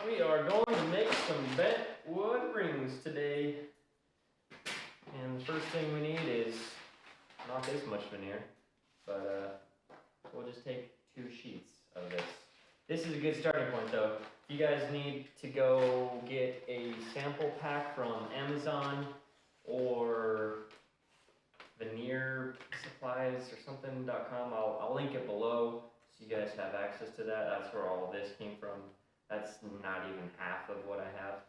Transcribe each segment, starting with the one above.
We are going to make some bent wood rings today. And the first thing we need is not this much veneer, but we'll just take 2 sheets of this. This is a good starting point though. You guys need to go get a sample pack from Amazon or veneer supplies or something.com. I'll link it below so you guys have access to that. That's where all this came from. That's not even half of what I have.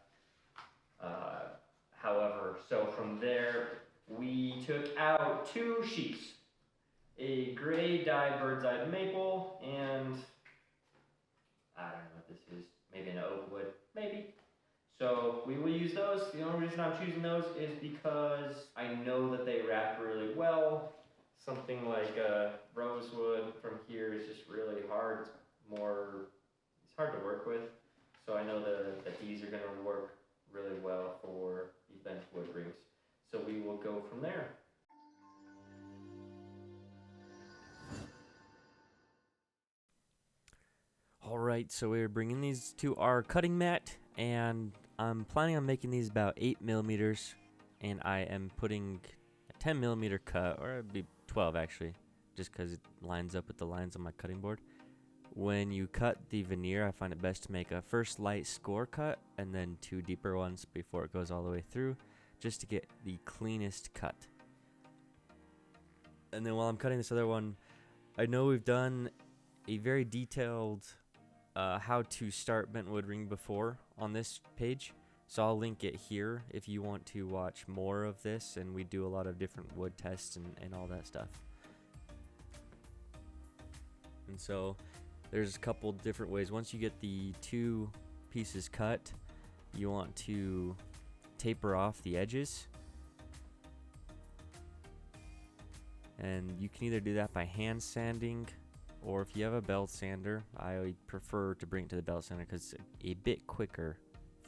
However, so from there, we took out 2 sheets. A gray dyed bird's eye maple and I don't know what this is. Maybe an oak wood, maybe. So we will use those. The only reason I'm choosing those is because I know that they wrap really well. Something like rosewood from here is just really hard. It's hard to work with. So I know that these are going to work really well for the bent wood rings. So we will go from there. Alright, so we're bringing these to our cutting mat, and I'm planning on making these about 8 millimeters, and I am putting a 10 millimeter cut, or it'd be 12 actually, just because it lines up with the lines on my cutting board. When you cut the veneer, I find it best to make a first light score cut, and then 2 deeper ones before it goes all the way through, just to get the cleanest cut. And then while I'm cutting this other one, I know we've done a very detailed how to start bent wood ring before on this page, so I'll link it here if you want to watch more of this, and we do a lot of different wood tests and all that stuff. And so there's a couple different ways. Once you get the 2 pieces cut, you want to taper off the edges, and you can either do that by hand sanding, or if you have a belt sander, I prefer to bring it to the belt sander because it's a bit quicker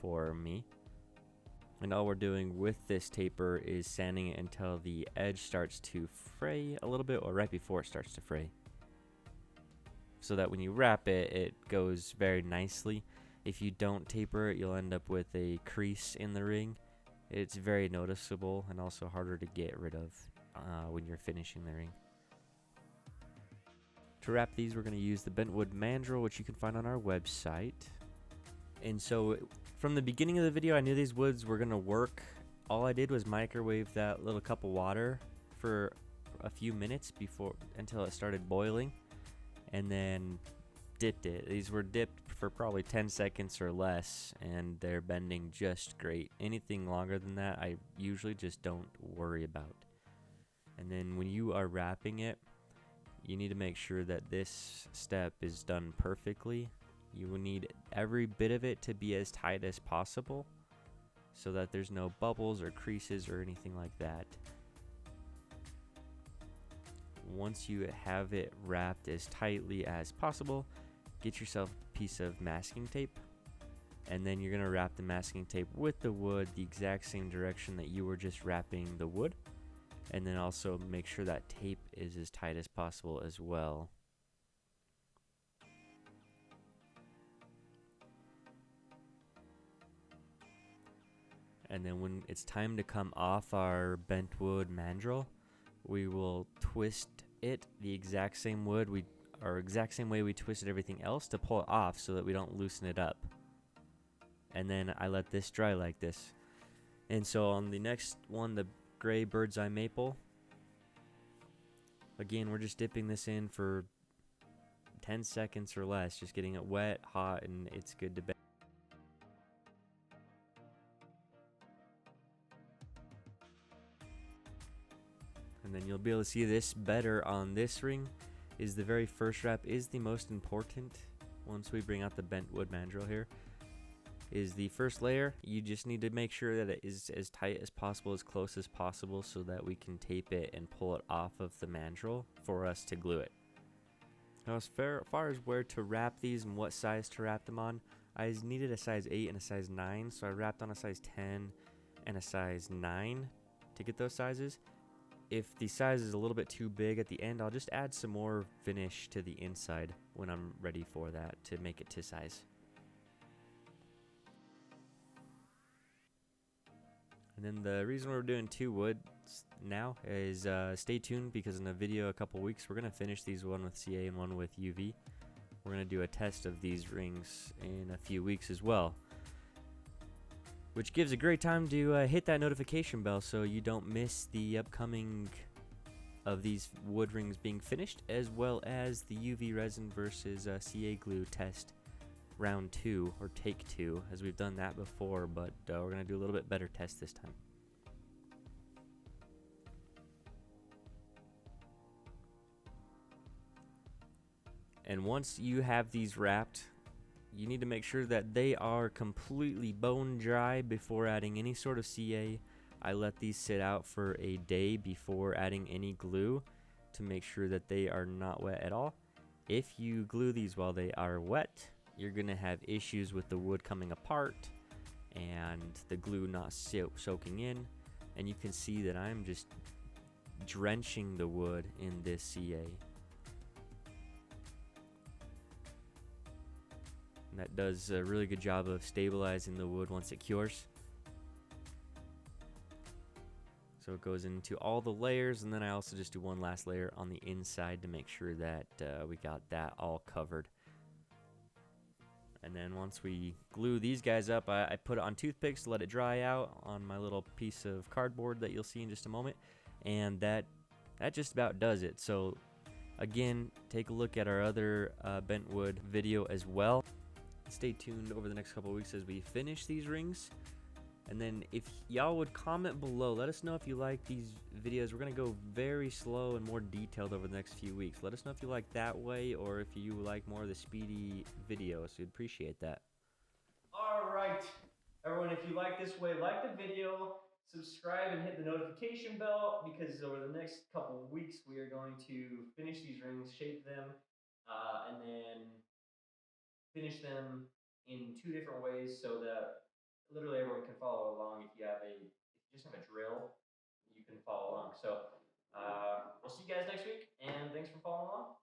for me. And all we're doing with this taper is sanding it until the edge starts to fray a little bit, or right before it starts to fray, so that when you wrap it, it goes very nicely. If you don't taper it, you'll end up with a crease in the ring. It's very noticeable and also harder to get rid of when you're finishing the ring. To wrap these, we're going to use the bentwood mandrel, which you can find on our website. And so from the beginning of the video, I knew these woods were going to work. All I did was microwave that little cup of water for a few minutes until it started boiling, and then dipped it. These were dipped for probably 10 seconds or less, and they're bending just great. Anything longer than that, I usually just don't worry about. And then when you are wrapping it, you need to make sure that this step is done perfectly. You will need every bit of it to be as tight as possible so that there's no bubbles or creases or anything like that. Once you have it wrapped as tightly as possible, get yourself a piece of masking tape, and then you're going to wrap the masking tape with the wood the exact same direction that you were just wrapping the wood. And then also make sure that tape is as tight as possible as well. And then when it's time to come off our bentwood mandrel, we will twist it the exact same way we twisted everything else to pull it off, so that we don't loosen it up. And then I let this dry like this. And so on the next one, the gray bird's eye maple, again, we're just dipping this in for 10 seconds or less, just getting it wet, hot, and it's good to bend. And then you'll be able to see this better on this ring. Is the very first wrap is the most important. Once we bring out the bentwood mandrel here, is the first layer. You just need to make sure that it is as tight as possible, as close as possible, so that we can tape it and pull it off of the mandrel for us to glue it. Now, as far as where to wrap these and what size to wrap them on, I needed a size 8 and a size 9, so I wrapped on a size 10 and a size 9 to get those sizes. If the size is a little bit too big at the end, I'll just add some more finish to the inside when I'm ready for that to make it to size. And then the reason we're doing 2 woods now is stay tuned, because in a video a couple weeks we're going to finish these, one with CA and one with UV. We're going to do a test of these rings in a few weeks as well, which gives a great time to hit that notification bell so you don't miss the upcoming of these wood rings being finished, as well as the UV resin versus CA glue test round 2 or take 2, as we've done that before, but we're going to do a little bit better test this time. And once you have these wrapped, you need to make sure that they are completely bone dry before adding any sort of CA. I let these sit out for a day before adding any glue to make sure that they are not wet at all. If you glue these while they are wet, you're going to have issues with the wood coming apart and the glue not soaking in. And you can see that I'm just drenching the wood in this CA. And that does a really good job of stabilizing the wood once it cures. So it goes into all the layers, and then I also just do one last layer on the inside to make sure that we got that all covered. And then once we glue these guys up, I put it on toothpicks to let it dry out on my little piece of cardboard that you'll see in just a moment. And that just about does it. So again, take a look at our other bentwood video as well. Stay tuned over the next couple of weeks as we finish these rings. And then if y'all would comment below, let us know if you like these videos. We're going to go very slow and more detailed over the next few weeks. Let us know if you like that way or if you like more of the speedy videos. We'd appreciate that. All right, everyone, if you like this way, like the video, subscribe and hit the notification bell, because over the next couple of weeks we are going to finish these rings, shape them, and then finish them in 2 different ways so that literally everyone can follow along. If you just have a drill, you can follow along. So we'll see you guys next week, and thanks for following along.